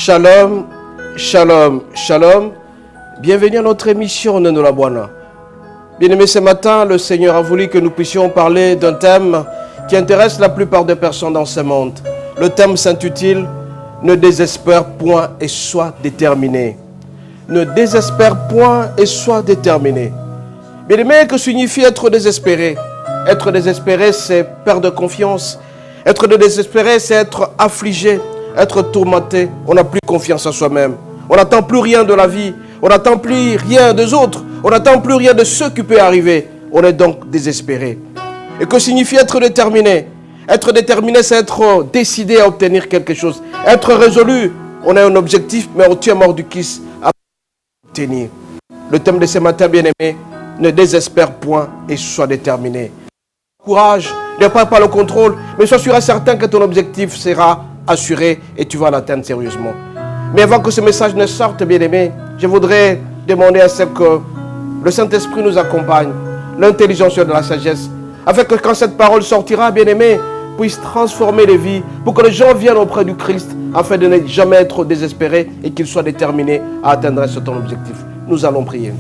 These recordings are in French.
Shalom, shalom, shalom. Bienvenue à notre émission Neno la Bwana. Bien-aimés, ce matin, le Seigneur a voulu que nous puissions parler d'un thème qui intéresse la plupart des personnes dans ce monde. Le thème s'intitule « Ne désespère point et sois déterminé ». Ne désespère point et sois déterminé. Bien-aimés, que signifie être désespéré? Être désespéré, c'est perdre confiance. Être désespéré, c'est être affligé, être tourmenté. On n'a plus confiance en soi-même. On n'attend plus rien de la vie. On n'attend plus rien des autres. On n'attend plus rien de ce qui peut arriver. On est donc désespéré. Et que signifie être déterminé? Être déterminé, c'est être décidé à obtenir quelque chose. Être résolu. On a un objectif, mais on tient mort du kiss à obtenir. Le thème de ce matin, bien-aimé, ne désespère point et sois déterminé. Courage, ne perds pas le contrôle, mais sois sûr et certain que ton objectif sera assuré et tu vas l'atteindre sérieusement. Mais avant que ce message ne sorte, bien-aimé, je voudrais demander à ce que le Saint-Esprit nous accompagne, l'intelligence de la sagesse, afin que quand cette parole sortira, bien-aimé, puisse transformer les vies, pour que les gens viennent auprès du Christ, afin de ne jamais être désespérés et qu'ils soient déterminés à atteindre ce ton objectif. Nous allons prier.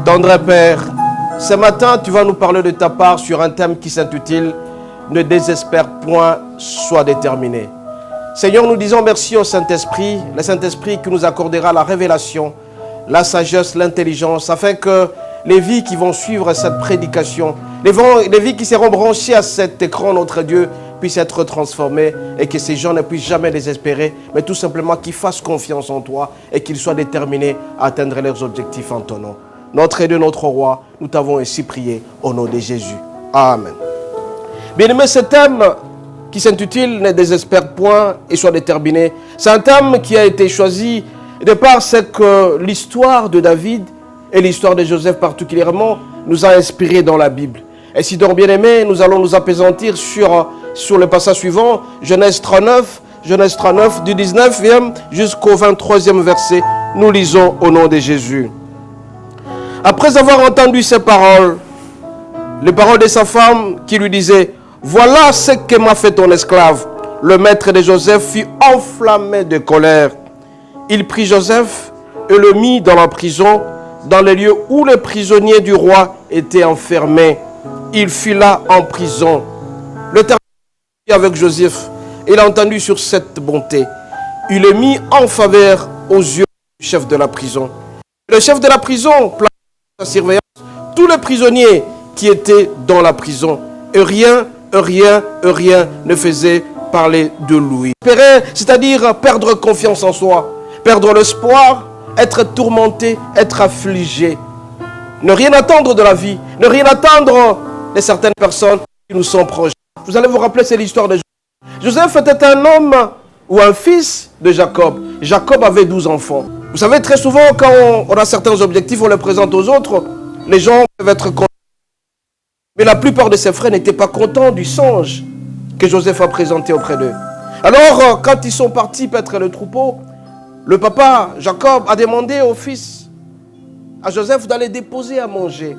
Tendre Père, ce matin, tu vas nous parler de ta part sur un thème qui s'intitule « Ne désespère point, sois déterminé ». Seigneur, nous disons merci au Saint-Esprit, le Saint-Esprit qui nous accordera la révélation, la sagesse, l'intelligence, afin que les vies qui vont suivre cette prédication, les vies qui seront branchées à cet écran, notre Dieu, puissent être transformées et que ces gens ne puissent jamais désespérer, mais tout simplement qu'ils fassent confiance en toi et qu'ils soient déterminés à atteindre leurs objectifs en ton nom. Notre Dieu, notre roi, nous t'avons ainsi prié au nom de Jésus. Amen. Bien-aimé, ce thème qui s'intitule « Ne désespère point et sois déterminé », c'est un thème qui a été choisi de par ce que l'histoire de David et l'histoire de Joseph particulièrement nous a inspiré dans la Bible. Et si donc, bien-aimé, nous allons nous appesantir sur le passage suivant, Genèse 39, du 19e jusqu'au 23e verset. Nous lisons au nom de Jésus. Après avoir entendu ces paroles, les paroles de sa femme qui lui disait « Voilà ce que m'a fait ton esclave », le maître de Joseph fut enflammé de colère. Il prit Joseph et le mit dans la prison, dans les lieux où les prisonniers du roi étaient enfermés. Il fut là en prison. L'Éternel fut avec Joseph. Il a entendu sur cette bonté. Il est mis en faveur aux yeux du chef de la prison. Le chef de la prison sa surveillance tous les prisonniers qui étaient dans la prison, et rien ne faisait parler de lui. C'est-à-dire perdre confiance en soi, perdre l'espoir, être tourmenté, être affligé. Ne rien attendre de la vie, ne rien attendre de certaines personnes qui nous sont proches. Vous allez vous rappeler, c'est l'histoire de Joseph. Joseph était un homme ou un fils de Jacob. Jacob avait 12 enfants. Vous savez, très souvent, quand on a certains objectifs, on les présente aux autres, les gens peuvent être contents. Mais la plupart de ses frères n'étaient pas contents du songe que Joseph a présenté auprès d'eux. Alors, quand ils sont partis paître le troupeau, le papa, Jacob, a demandé au fils, à Joseph, d'aller déposer à manger.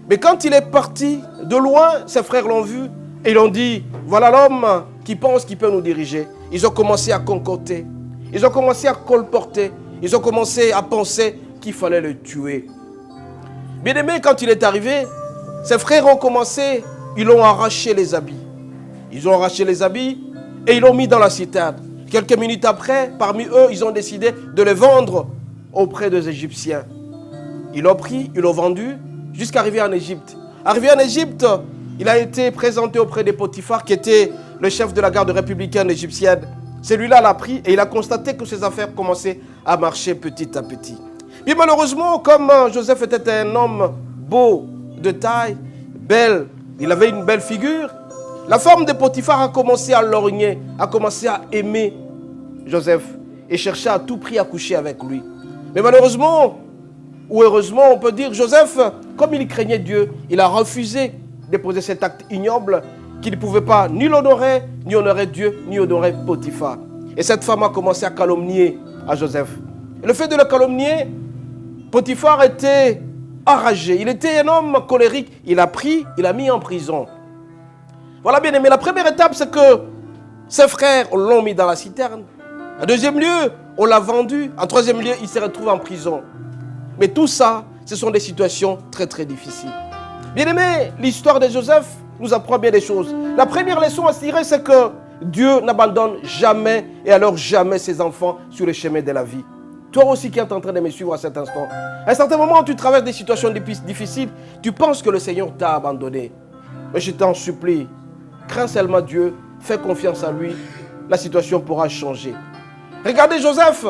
Mais quand il est parti de loin, ses frères l'ont vu et ils ont dit, voilà l'homme qui pense qu'il peut nous diriger. Ils ont commencé à concocter, ils ont commencé à colporter, ils ont commencé à penser qu'il fallait le tuer. Bien aimé, quand il est arrivé, ses frères ont commencé, ils l'ont arraché les habits. Ils ont arraché les habits et ils l'ont mis dans la citerne. Quelques minutes après, parmi eux, ils ont décidé de le vendre auprès des Égyptiens. Ils l'ont pris, ils l'ont vendu jusqu'à arriver en Égypte. Arrivé en Égypte, il a été présenté auprès de Potiphar, qui était le chef de la garde républicaine égyptienne. Celui-là l'a pris et il a constaté que ses affaires commençaient à marcher petit à petit. Bien malheureusement, comme Joseph était un homme beau, de taille, belle, il avait une belle figure, la femme de Potiphar a commencé à lorgner, a commencé à aimer Joseph et cherchait à tout prix à coucher avec lui. Mais malheureusement, ou heureusement, on peut dire, Joseph, comme il craignait Dieu, il a refusé de poser cet acte ignoble qu'il ne pouvait pas ni l'honorer, ni honorer Dieu, ni honorer Potiphar. Et cette femme a commencé à calomnier à Joseph. Et le fait de le calomnier, Potiphar était enragé. Il était un homme colérique. Il a pris, il a mis en prison. Voilà bien aimé. La première étape, c'est que ses frères l'ont mis dans la citerne. En deuxième lieu, on l'a vendu. En troisième lieu, il s'est retrouvé en prison. Mais tout ça, ce sont des situations très très difficiles. Bien aimé, l'histoire de Joseph nous apprend bien des choses. La première leçon à tirer, c'est que Dieu n'abandonne jamais et alors jamais ses enfants sur le chemin de la vie. Toi aussi qui es en train de me suivre à cet instant, à un certain moment où tu traverses des situations difficiles, tu penses que le Seigneur t'a abandonné. Mais je t'en supplie, crains seulement Dieu, fais confiance à lui, la situation pourra changer. Regardez Joseph,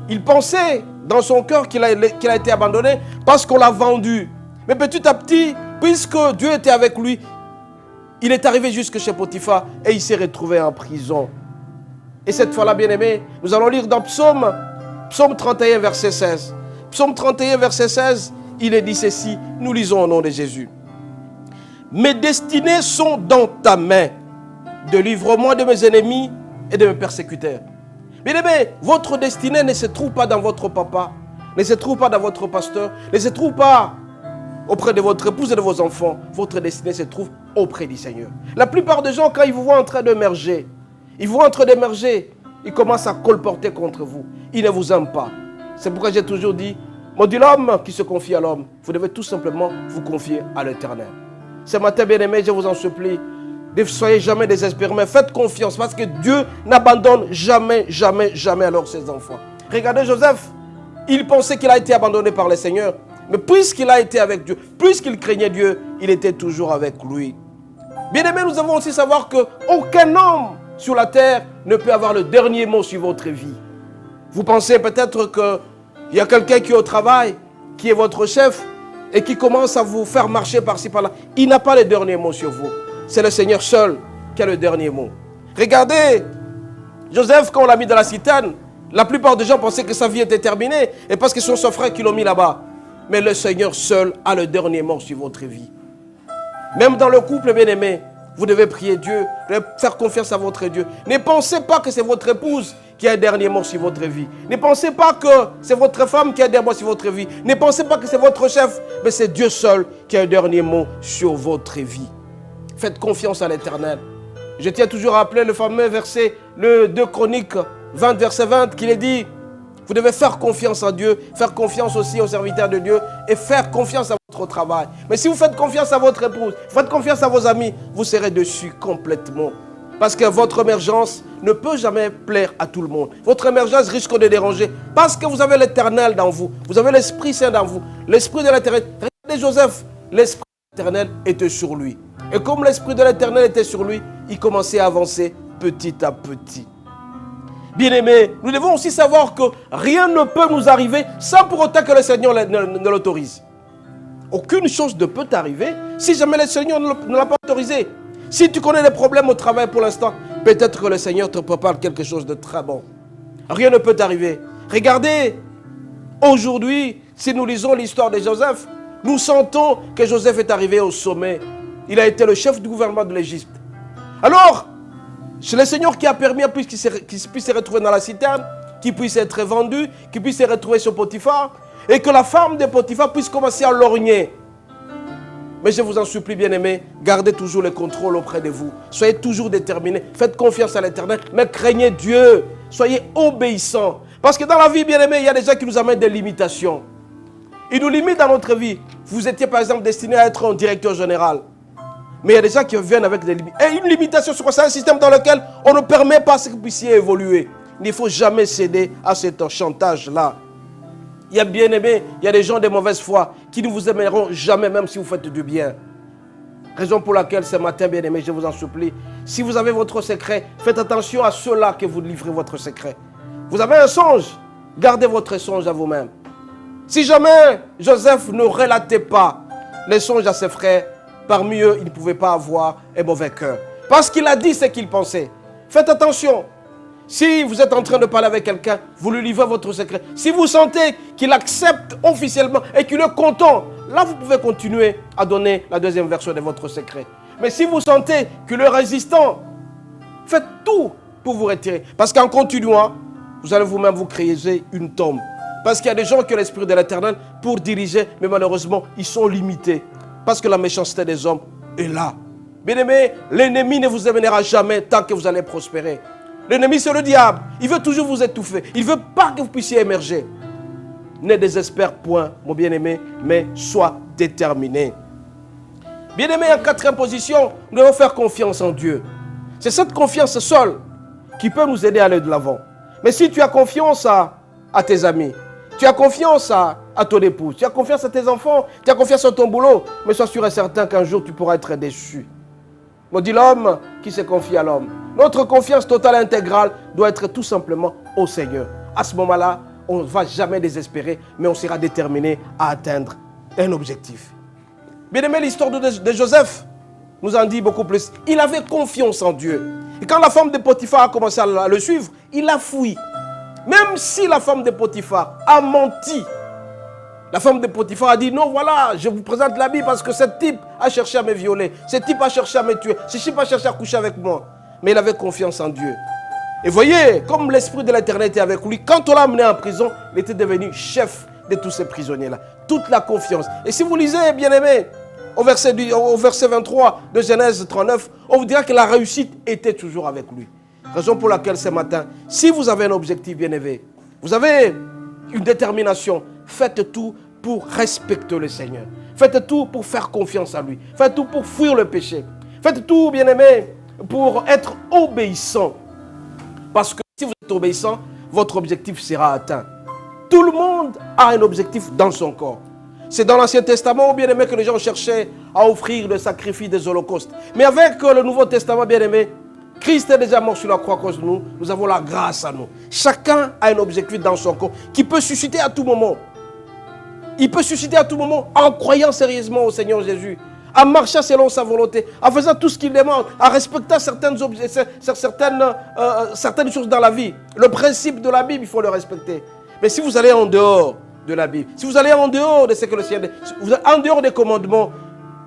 il pensait dans son cœur qu'il a été abandonné parce qu'on l'a vendu. Mais petit à petit, puisque Dieu était avec lui, il est arrivé jusque chez Potiphar et il s'est retrouvé en prison. Et cette fois-là, bien aimé, nous allons lire dans Psaume 31, verset 16. Psaume 31, verset 16, il est dit ceci, nous lisons au nom de Jésus. Mes destinées sont dans ta main. Délivre-moi de mes ennemis et de mes persécuteurs. Bien aimé, votre destinée ne se trouve pas dans votre papa, ne se trouve pas dans votre pasteur, ne se trouve pas auprès de votre épouse et de vos enfants. Votre destinée se trouve auprès du Seigneur. La plupart des gens, quand ils vous voient en train d'émerger, ils commencent à colporter contre vous. Ils ne vous aiment pas. C'est pourquoi j'ai toujours dit, moi dis l'homme qui se confie à l'homme, vous devez tout simplement vous confier à l'Éternel. Ce matin, bien aimé, je vous en supplie, ne soyez jamais désespérés, mais faites confiance parce que Dieu n'abandonne jamais, jamais, jamais alors ses enfants. Regardez Joseph, il pensait qu'il a été abandonné par le Seigneur, mais puisqu'il a été avec Dieu, puisqu'il craignait Dieu, il était toujours avec lui. Bien aimé, nous devons aussi savoir qu'aucun homme sur la terre ne peut avoir le dernier mot sur votre vie. Vous pensez peut-être qu'il y a quelqu'un qui est au travail, qui est votre chef, et qui commence à vous faire marcher par-ci par-là. Il n'a pas le dernier mot sur vous. C'est le Seigneur seul qui a le dernier mot. Regardez, Joseph, quand on l'a mis dans la citerne, la plupart des gens pensaient que sa vie était terminée, et parce que ce sont ses frères qui l'ont mis là-bas. Mais le Seigneur seul a le dernier mot sur votre vie. Même dans le couple, bien aimé, vous devez prier Dieu, faire confiance à votre Dieu. Ne pensez pas que c'est votre épouse qui a un dernier mot sur votre vie. Ne pensez pas que c'est votre femme qui a un dernier mot sur votre vie. Ne pensez pas que c'est votre chef, mais c'est Dieu seul qui a un dernier mot sur votre vie. Faites confiance à l'Éternel. Je tiens toujours à rappeler le fameux verset, le 2 Chroniques 20, verset 20, qui est dit, vous devez faire confiance à Dieu, faire confiance aussi aux serviteurs de Dieu et faire confiance à votre travail. Mais si vous faites confiance à votre épouse, faites confiance à vos amis, vous serez dessus complètement. Parce que votre émergence ne peut jamais plaire à tout le monde. Votre émergence risque de déranger parce que vous avez l'Éternel dans vous. Vous avez l'Esprit Saint dans vous. L'Esprit de l'Éternel. Regardez Joseph, l'Esprit de l'Éternel était sur lui. Et comme l'Esprit de l'Éternel était sur lui, il commençait à avancer petit à petit. Bien-aimés, nous devons aussi savoir que rien ne peut nous arriver sans pour autant que le Seigneur ne l'autorise. Aucune chose ne peut t'arriver si jamais le Seigneur ne l'a pas autorisé. Si tu connais des problèmes au travail pour l'instant, peut-être que le Seigneur te prépare quelque chose de très bon. Rien ne peut t'arriver. Regardez, aujourd'hui, si nous lisons l'histoire de Joseph, nous sentons que Joseph est arrivé au sommet. Il a été le chef du gouvernement de l'Égypte. Alors, c'est le Seigneur qui a permis qu'il puisse se retrouver dans la citerne, qu'il puisse être vendu, qu'il puisse se retrouver sur Potiphar, et que la femme de Potiphar puisse commencer à lorgner. Mais je vous en supplie, bien-aimés, gardez toujours le contrôle auprès de vous. Soyez toujours déterminés. Faites confiance à l'Éternel, mais craignez Dieu. Soyez obéissants. Parce que dans la vie, bien-aimés, il y a des gens qui nous amènent des limitations. Ils nous limitent dans notre vie. Vous étiez par exemple destiné à être un directeur général. Mais il y a des gens qui viennent avec des limites. Et une limitation, c'est un système dans lequel on ne permet pas que vous puissiez évoluer. Il ne faut jamais céder à ce chantage-là. Il y a bien aimé, il y a des gens de mauvaise foi qui ne vous aimeront jamais, même si vous faites du bien. Raison pour laquelle ce matin, bien aimé, je vous en supplie, si vous avez votre secret, faites attention à ceux-là que vous livrez votre secret. Vous avez un songe, gardez votre songe à vous-même. Si jamais Joseph ne relatait pas les songes à ses frères, parmi eux, il ne pouvait pas avoir un mauvais cœur. Parce qu'il a dit ce qu'il pensait. Faites attention. Si vous êtes en train de parler avec quelqu'un, vous lui livrez votre secret. Si vous sentez qu'il accepte officiellement et qu'il est content, là vous pouvez continuer à donner la deuxième version de votre secret. Mais si vous sentez qu'il est résistant, faites tout pour vous retirer. Parce qu'en continuant, vous allez vous-même vous créer une tombe. Parce qu'il y a des gens qui ont l'esprit de l'Éternel pour diriger, mais malheureusement, ils sont limités. Parce que la méchanceté des hommes est là. Bien-aimés, l'ennemi ne vous amènera jamais tant que vous allez prospérer. L'ennemi, c'est le diable. Il veut toujours vous étouffer. Il ne veut pas que vous puissiez émerger. Ne désespère point, mon bien-aimé, mais sois déterminé. Bien-aimé, en quatrième position, nous devons faire confiance en Dieu. C'est cette confiance seule qui peut nous aider à aller de l'avant. Mais si tu as confiance à tes amis, tu as confiance à ton épouse, tu as confiance à tes enfants, tu as confiance à ton boulot, mais sois sûr et certain qu'un jour tu pourras être déçu. On dit l'homme qui se confie à l'homme. Notre confiance totale et intégrale doit être tout simplement au Seigneur. À ce moment-là, on ne va jamais désespérer, mais on sera déterminé à atteindre un objectif. Bien aimé, l'histoire de Joseph nous en dit beaucoup plus. Il avait confiance en Dieu. Et quand la femme de Potiphar a commencé à le suivre, il a fui. Même si la femme de Potiphar a menti, la femme de Potiphar a dit, non, voilà, je vous présente la Bible parce que ce type a cherché à me violer. Ce type a cherché à me tuer. Ce type a cherché à coucher avec moi. Mais il avait confiance en Dieu. Et voyez, comme l'Esprit de l'Éternel était avec lui, quand on l'a amené en prison, il était devenu chef de tous ces prisonniers-là. Toute la confiance. Et si vous lisez, bien aimé, au verset 23 de Genèse 39, on vous dira que la réussite était toujours avec lui. Raison pour laquelle ce matin, si vous avez un objectif, bien aimé, vous avez une détermination, faites tout pour respecter le Seigneur. Faites tout pour faire confiance à lui. Faites tout pour fuir le péché. Faites tout, bien aimé, pour être obéissant. Parce que si vous êtes obéissant, votre objectif sera atteint. Tout le monde a un objectif dans son corps. C'est dans l'Ancien Testament, bien aimé, que les gens cherchaient à offrir le sacrifice des holocaustes. Mais avec le Nouveau Testament, bien aimé, Christ est déjà mort sur la croix à cause de nous. Nous avons la grâce à nous. Chacun a un objectif dans son corps qui peut susciter à tout moment. Il peut susciter à tout moment en croyant sérieusement au Seigneur Jésus, en marchant selon sa volonté, en faisant tout ce qu'il demande, en respectant certaines choses dans la vie. Le principe de la Bible, il faut le respecter. Mais si vous allez en dehors de la Bible, si vous allez en dehors de ce que le Seigneur dit, en dehors des commandements,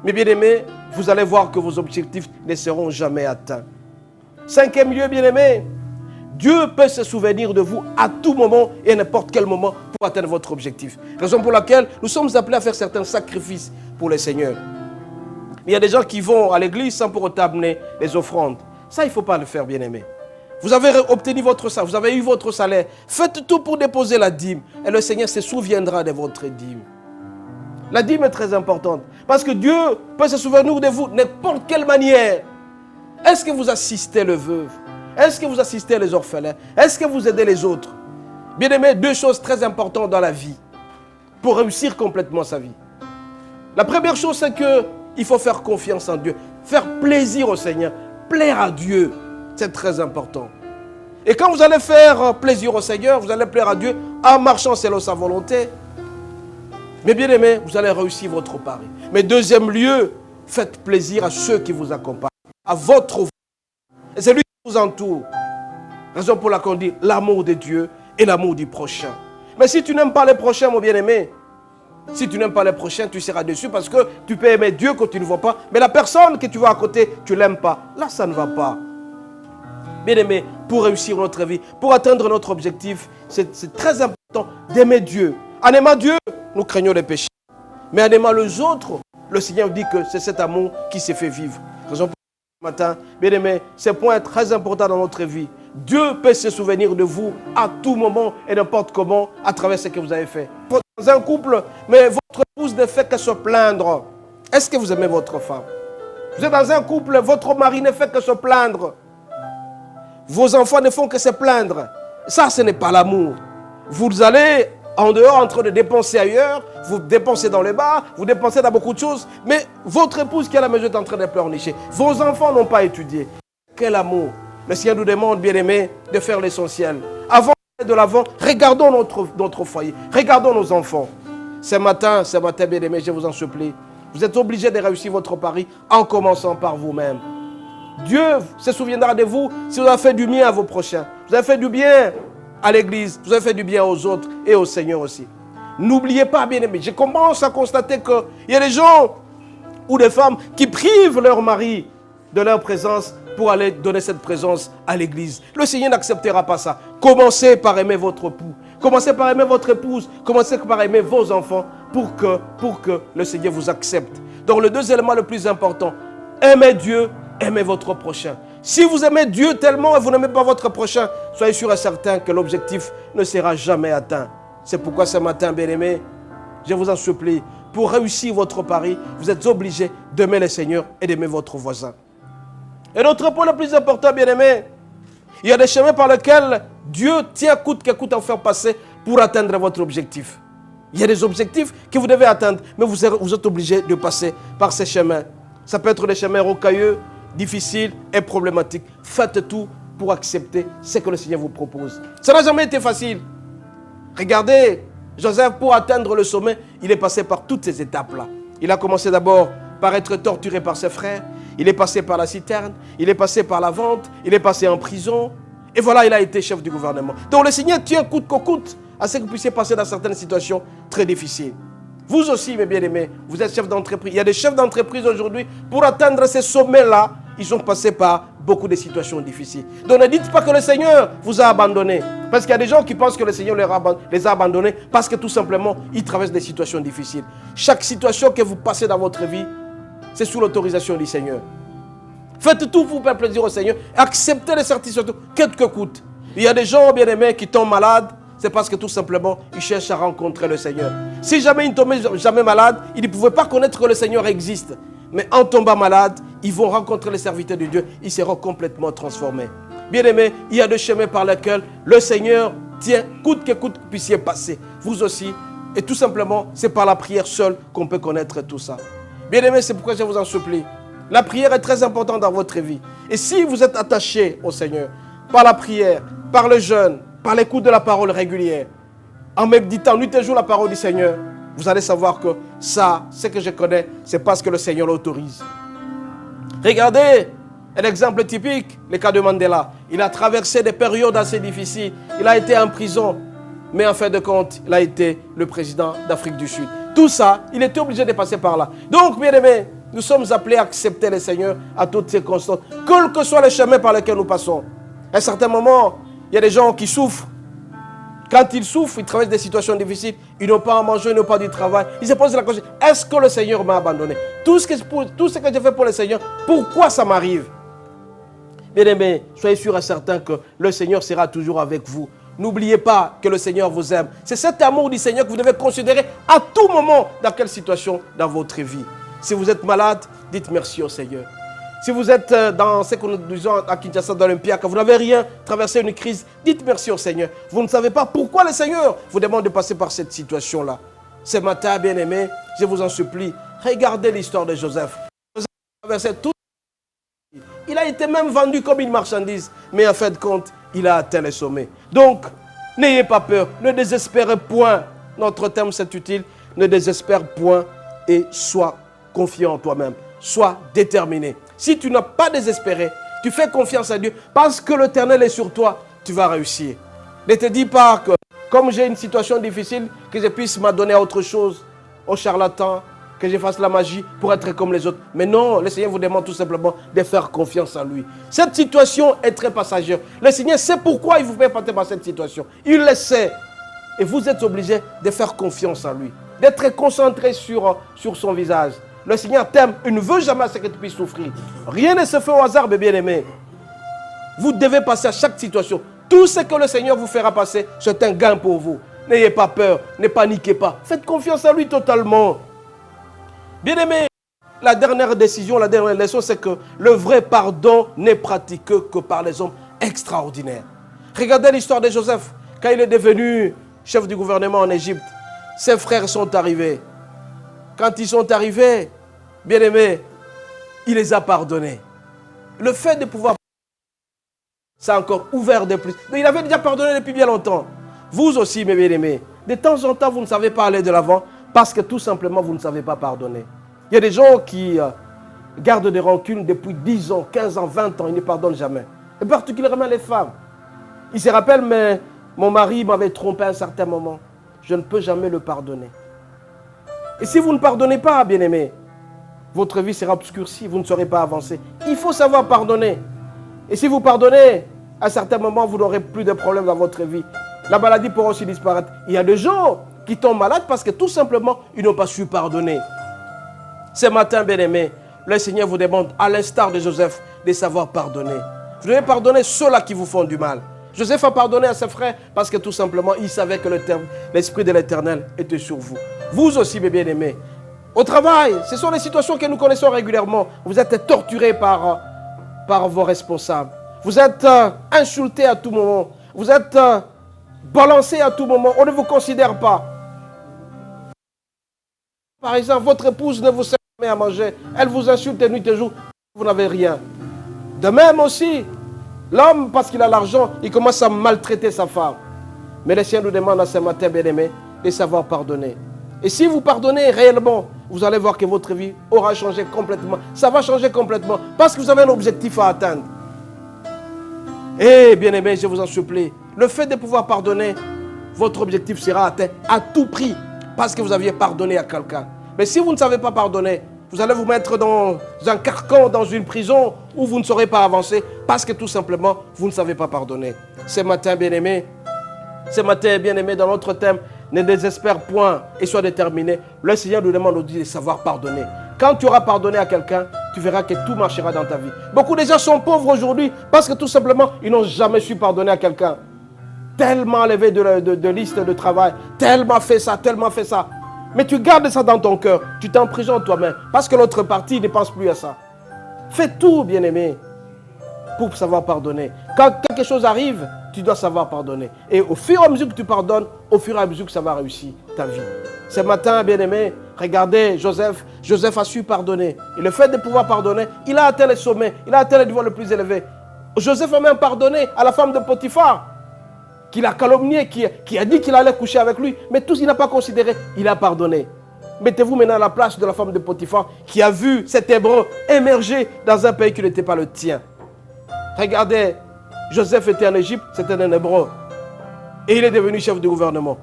mes bien-aimés, vous allez voir que vos objectifs ne seront jamais atteints. Cinquième lieu, bien-aimé, Dieu peut se souvenir de vous à tout moment et à n'importe quel moment pour atteindre votre objectif. Raison pour laquelle nous sommes appelés à faire certains sacrifices pour le Seigneur. Il y a des gens qui vont à l'église sans pour autant amener les offrandes. Ça, il ne faut pas le faire, bien-aimé. Vous avez obtenu votre salaire, vous avez eu votre salaire. Faites tout pour déposer la dîme et le Seigneur se souviendra de votre dîme. La dîme est très importante parce que Dieu peut se souvenir de vous de n'importe quelle manière. Est-ce que vous assistez les veuves? Est-ce que vous assistez les orphelins? Est-ce que vous aidez les autres? Bien-aimés, deux choses très importantes dans la vie pour réussir complètement sa vie. La première chose, c'est qu'il faut faire confiance en Dieu, faire plaisir au Seigneur, plaire à Dieu. C'est très important. Et quand vous allez faire plaisir au Seigneur, vous allez plaire à Dieu en marchant selon sa volonté. Mais bien aimé, vous allez réussir votre pari. Mais deuxième lieu, faites plaisir à ceux qui vous accompagnent, à votre vie. Et c'est lui qui vous entoure. Raison pour laquelle on dit l'amour de Dieu et l'amour du prochain. Mais si tu n'aimes pas les prochains, mon bien-aimé, si tu n'aimes pas les prochains, tu seras déçu parce que tu peux aimer Dieu que tu ne vois pas. Mais la personne que tu vois à côté, tu ne l'aimes pas. Là, ça ne va pas. Bien-aimé, pour réussir notre vie, pour atteindre notre objectif, c'est très important d'aimer Dieu. En aimant Dieu, nous craignons les péchés. Mais en aimant les autres, Le Seigneur dit que c'est cet amour qui s'est fait vivre. Raison pour ce matin, bien aimé, ce point est très important dans notre vie. Dieu peut se souvenir de vous à tout moment et n'importe comment à travers ce que vous avez fait. Dans un couple, mais votre épouse ne fait que se plaindre. Est-ce que vous aimez votre femme? Vous êtes dans un couple, votre mari ne fait que se plaindre. Vos enfants ne font que se plaindre. Ça, ce n'est pas l'amour. Vous allez en dehors en train de dépenser ailleurs, vous dépensez dans les bars, vous dépensez dans beaucoup de choses, mais votre épouse qui est à la maison est en train de pleurnicher. Vos enfants n'ont pas étudié. Quel amour! Le Seigneur nous demande, bien aimé, de faire l'essentiel. Avant de l'avant, regardons notre foyer, regardons nos enfants. Ce matin, bien aimé, je vous en supplie, vous êtes obligés de réussir votre pari en commençant par vous-même. Dieu se souviendra de vous si vous avez fait du bien à vos prochains. Vous avez fait du bien à l'église, vous avez fait du bien aux autres et au Seigneur aussi. N'oubliez pas, bien aimé, je commence à constater qu'il y a des gens ou des femmes qui privent leur mari de leur présence pour aller donner cette présence à l'église. Le Seigneur n'acceptera pas ça. Commencez par aimer votre époux. Commencez par aimer votre épouse. Commencez par aimer vos enfants pour que le Seigneur vous accepte. Donc le deuxième élément le plus important, aimez Dieu, aimez votre prochain. Si vous aimez Dieu tellement et vous n'aimez pas votre prochain, soyez sûr et certain que l'objectif ne sera jamais atteint. C'est pourquoi ce matin, bien-aimés, je vous en supplie, pour réussir votre pari, vous êtes obligés d'aimer le Seigneur et d'aimer votre voisin. Et notre point le plus important, bien-aimés, il y a des chemins par lesquels Dieu tient coûte que coûte à vous faire passer pour atteindre votre objectif. Il y a des objectifs que vous devez atteindre, mais vous êtes obligés de passer par ces chemins. Ça peut être des chemins rocailleux, difficiles et problématiques. Faites tout pour accepter ce que le Seigneur vous propose. Ça n'a jamais été facile. Regardez, Joseph, pour atteindre le sommet, il est passé par toutes ces étapes-là. Il a commencé d'abord par être torturé par ses frères. Il est passé par la citerne, il est passé par la vente, il est passé en prison. Et voilà, il a été chef du gouvernement. Donc le Seigneur tient coûte que coûte à ce que vous puissiez passer dans certaines situations très difficiles. Vous aussi, mes bien-aimés, vous êtes chef d'entreprise. Il y a des chefs d'entreprise aujourd'hui, pour atteindre ces sommets-là, ils ont passé par beaucoup de situations difficiles. Donc ne dites pas que le Seigneur vous a abandonné. Parce qu'il y a des gens qui pensent que le Seigneur les a abandonnés parce que tout simplement, ils traversent des situations difficiles. Chaque situation que vous passez dans votre vie, c'est sous l'autorisation du Seigneur. Faites tout pour faire plaisir au Seigneur. Acceptez les satisfactions, quel que coûte. Il y a des gens, bien-aimés, qui tombent malades. C'est parce que tout simplement, ils cherchent à rencontrer le Seigneur. Si jamais ils ne tombaient jamais malades, ils ne pouvaient pas connaître que le Seigneur existe. Mais en tombant malade, ils vont rencontrer les serviteurs de Dieu. Ils seront complètement transformés. Bien-aimés, il y a des chemins par lesquels le Seigneur tient coûte que coûte que vous puissiez passer. Vous aussi. Et tout simplement, c'est par la prière seule qu'on peut connaître tout ça. Bien-aimés, c'est pourquoi je vous en supplie. La prière est très importante dans votre vie. Et si vous êtes attaché au Seigneur, par la prière, par le jeûne, par l'écoute de la parole régulière, en méditant nuit et jour la parole du Seigneur, vous allez savoir que ça, ce que je connais, c'est parce que le Seigneur l'autorise. Regardez un exemple typique, le cas de Mandela. Il a traversé des périodes assez difficiles. Il a été en prison. Mais en fin de compte, il a été le président d'Afrique du Sud. Tout ça, il était obligé de passer par là. Donc, bien aimés, nous sommes appelés à accepter le Seigneur à toutes circonstances, quel que soit le chemin par lequel nous passons. À un certain moment, il y a des gens qui souffrent. Quand ils souffrent, ils traversent des situations difficiles. Ils n'ont pas à manger, ils n'ont pas du travail. Ils se posent la question, est-ce que le Seigneur m'a abandonné? Tout ce que j'ai fait pour le Seigneur, pourquoi ça m'arrive? Bien aimés, soyez sûrs et certains que le Seigneur sera toujours avec vous. N'oubliez pas que le Seigneur vous aime. C'est cet amour du Seigneur que vous devez considérer à tout moment, dans quelle situation dans votre vie. Si vous êtes malade, dites merci au Seigneur. Si vous êtes dans ce que nous disons à Kinshasa, dans l'Olympia, que vous n'avez rien, traversé une crise, dites merci au Seigneur. Vous ne savez pas pourquoi le Seigneur vous demande de passer par cette situation-là. Ce matin, bien-aimés, je vous en supplie, regardez l'histoire de Joseph. Joseph a traversé tout. Il a été même vendu comme une marchandise, mais en fin de compte, il a atteint les sommets. Donc, n'ayez pas peur, ne désespérez point. Notre terme, c'est utile. Ne désespère point et sois confiant en toi-même. Sois déterminé. Si tu n'as pas désespéré, tu fais confiance à Dieu parce que l'Éternel est sur toi, tu vas réussir. Ne te dis pas que, comme j'ai une situation difficile, que je puisse m'adonner à autre chose, au charlatan, que je fasse la magie pour être comme les autres. Mais non, le Seigneur vous demande tout simplement de faire confiance en lui. Cette situation est très passagère. Le Seigneur sait pourquoi il vous fait passer par cette situation. Il le sait. Et vous êtes obligés de faire confiance en lui. D'être concentré sur son visage. Le Seigneur t'aime, il ne veut jamais que tu puisses souffrir. Rien ne se fait au hasard, mes bien-aimés. Vous devez passer à chaque situation. Tout ce que le Seigneur vous fera passer, c'est un gain pour vous. N'ayez pas peur, ne paniquez pas. Faites confiance à lui totalement. Bien-aimés, la dernière décision, la dernière leçon, c'est que le vrai pardon n'est pratiqué que par les hommes extraordinaires. Regardez l'histoire de Joseph. Quand il est devenu chef du gouvernement en Égypte, ses frères sont arrivés. Quand ils sont arrivés, bien-aimés, il les a pardonnés. Le fait de pouvoir, ça a encore ouvert de plus. Mais il avait déjà pardonné depuis bien longtemps. Vous aussi, mes bien-aimés, de temps en temps, vous ne savez pas aller de l'avant parce que tout simplement, vous ne savez pas pardonner. Il y a des gens qui gardent des rancunes depuis 10 ans, 15 ans, 20 ans, ils ne pardonnent jamais. Et particulièrement les femmes. Ils se rappellent, mais mon mari m'avait trompé à un certain moment. Je ne peux jamais le pardonner. Et si vous ne pardonnez pas, bien-aimés, votre vie sera obscurcie, vous ne saurez pas avancer. Il faut savoir pardonner. Et si vous pardonnez, à certains moments, vous n'aurez plus de problèmes dans votre vie. La maladie pourra aussi disparaître. Il y a des gens qui tombent malades parce que tout simplement, ils n'ont pas su pardonner. Ce matin, bien-aimés, le Seigneur vous demande, à l'instar de Joseph, de savoir pardonner. Vous devez pardonner ceux-là qui vous font du mal. Joseph a pardonné à ses frères parce que tout simplement, il savait que l'Esprit de l'Éternel était sur vous. Vous aussi, mes bien-aimés. Au travail, ce sont les situations que nous connaissons régulièrement. Vous êtes torturés par vos responsables. Vous êtes insultés à tout moment. Vous êtes balancés à tout moment. On ne vous considère pas. Par exemple, votre épouse ne vous sert jamais à manger. Elle vous insulte nuit et jour. Vous n'avez rien. De même aussi, l'homme, parce qu'il a l'argent, il commence à maltraiter sa femme. Mais le Seigneur nous demande à ce matin, bien-aimés, de savoir pardonner. Et si vous pardonnez réellement, vous allez voir que votre vie aura changé complètement. Ça va changer complètement parce que vous avez un objectif à atteindre. Et bien-aimés, je vous en supplie, le fait de pouvoir pardonner, votre objectif sera atteint à tout prix parce que vous aviez pardonné à quelqu'un. Mais si vous ne savez pas pardonner, vous allez vous mettre dans un carcan, dans une prison où vous ne saurez pas avancer parce que tout simplement, vous ne savez pas pardonner. Ce matin, bien-aimés, dans notre thème, ne désespère point et sois déterminé. Le Seigneur nous demande aussi de savoir pardonner. Quand tu auras pardonné à quelqu'un, tu verras que tout marchera dans ta vie. Beaucoup de gens sont pauvres aujourd'hui parce que tout simplement, ils n'ont jamais su pardonner à quelqu'un. Tellement élevé de liste de travail, tellement fait ça, tellement fait ça. Mais tu gardes ça dans ton cœur, tu t'emprisonnes toi-même parce que l'autre partie ne pense plus à ça. Fais tout, bien-aimé, pour savoir pardonner. Quand quelque chose arrive, tu dois savoir pardonner. Et au fur et à mesure que tu pardonnes, au fur et à mesure que ça va réussir ta vie. Ce matin, bien-aimé, regardez Joseph. Joseph a su pardonner. Et le fait de pouvoir pardonner, il a atteint les sommets, il a atteint le niveau le plus élevé. Joseph a même pardonné à la femme de Potiphar, qui l'a calomnié, qui a dit qu'il allait coucher avec lui. Mais tout ce qu'il n'a pas considéré, il a pardonné. Mettez-vous maintenant à la place de la femme de Potiphar qui a vu cet Hébreu émerger dans un pays qui n'était pas le tien. Regardez, Joseph était en Égypte, c'était un Hébreu. Et il est devenu chef du gouvernement.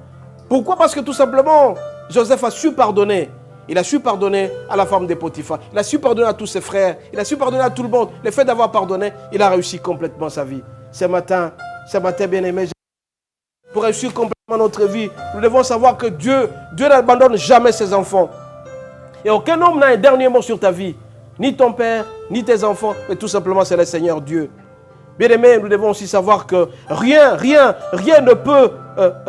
Pourquoi? Parce que tout simplement, Joseph a su pardonner. Il a su pardonner à la femme de Potiphar. Il a su pardonner à tous ses frères. Il a su pardonner à tout le monde. Le fait d'avoir pardonné, il a réussi complètement sa vie. Ce matin, bien-aimé, pour réussir complètement notre vie, nous devons savoir que Dieu n'abandonne jamais ses enfants. Et aucun homme n'a un dernier mot sur ta vie. Ni ton père, ni tes enfants, mais tout simplement c'est le Seigneur Dieu. Bien-aimés, nous devons aussi savoir que rien ne peut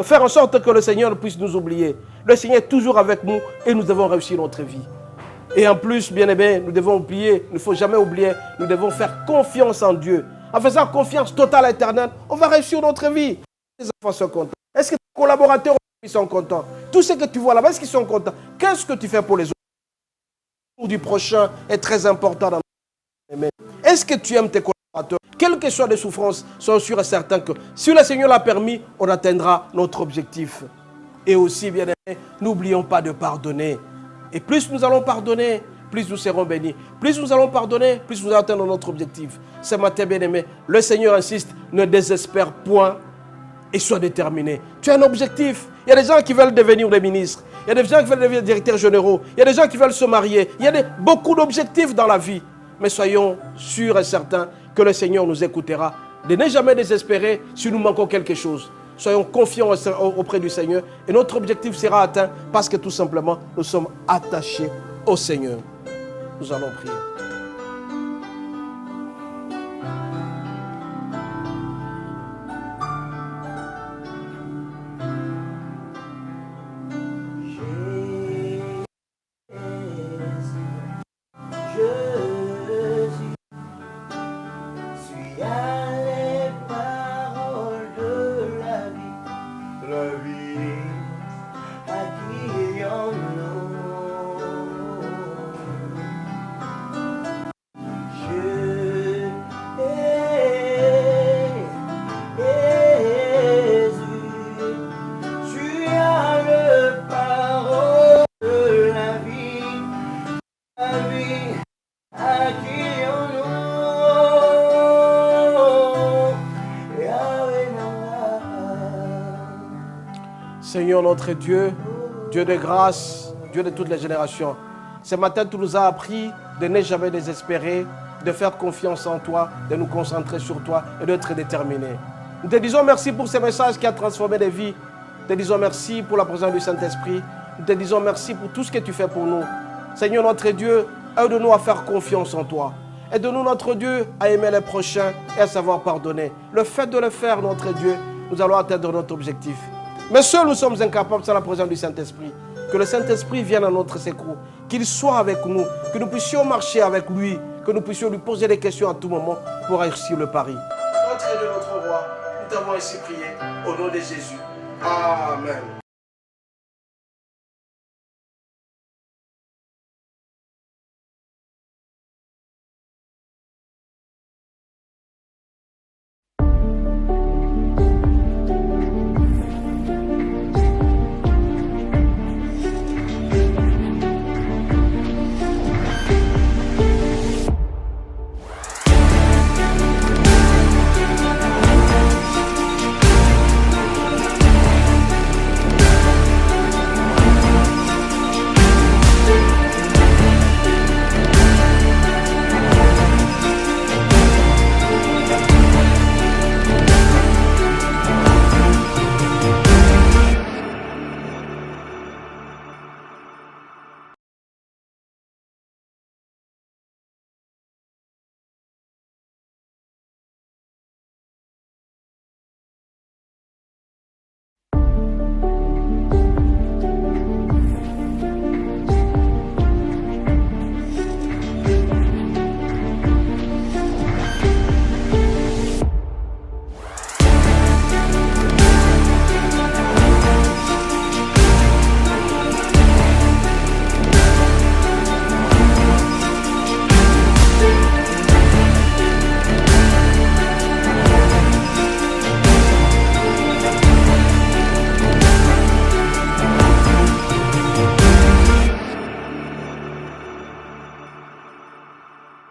faire en sorte que le Seigneur puisse nous oublier. Le Seigneur est toujours avec nous et nous devons réussir notre vie. Et en plus, bien-aimés, nous devons oublier, il ne faut jamais oublier, nous devons faire confiance en Dieu. En faisant confiance totale à l'Éternel, on va réussir notre vie. Les enfants sont contents. Est-ce que tes collaborateurs sont contents? Tous ceux que tu vois là-bas, est-ce qu'ils sont contents? Qu'est-ce que tu fais pour les autres? L'amour du prochain est très important dans notre vie. Est-ce que tu aimes tes collaborateurs? Quelles que soient les souffrances, sois sûr et certain que si le Seigneur l'a permis, on atteindra notre objectif. Et aussi, bien aimé, n'oublions pas de pardonner. Et plus nous allons pardonner, plus nous serons bénis. Plus nous allons pardonner, plus nous atteindrons notre objectif. Ce matin, bien aimé, le Seigneur insiste, ne désespère point et sois déterminé. Tu as un objectif. Il y a des gens qui veulent devenir des ministres. Il y a des gens qui veulent devenir directeurs généraux. Il y a des gens qui veulent se marier. Il y a beaucoup d'objectifs dans la vie. Mais soyons sûrs et certains que le Seigneur nous écoutera. De ne jamais désespérer si nous manquons quelque chose. Soyons confiants auprès du Seigneur et notre objectif sera atteint parce que tout simplement nous sommes attachés au Seigneur. Nous allons prier. Seigneur notre Dieu, Dieu de grâce, Dieu de toutes les générations. Ce matin, tu nous as appris de ne jamais désespérer, de faire confiance en toi, de nous concentrer sur toi et d'être déterminés. Nous te disons merci pour ce message qui a transformé des vies. Nous te disons merci pour la présence du Saint-Esprit. Nous te disons merci pour tout ce que tu fais pour nous. Seigneur notre Dieu, aide-nous à faire confiance en toi. Aide-nous notre Dieu à aimer les prochains et à savoir pardonner. Le fait de le faire, notre Dieu, nous allons atteindre notre objectif. Mais seuls nous sommes incapables sans la présence du Saint-Esprit. Que le Saint-Esprit vienne à notre secours, qu'il soit avec nous, que nous puissions marcher avec lui, que nous puissions lui poser des questions à tout moment pour réussir le pari. Notre Dieu, notre roi, nous t'avons ainsi prié au nom de Jésus. Amen.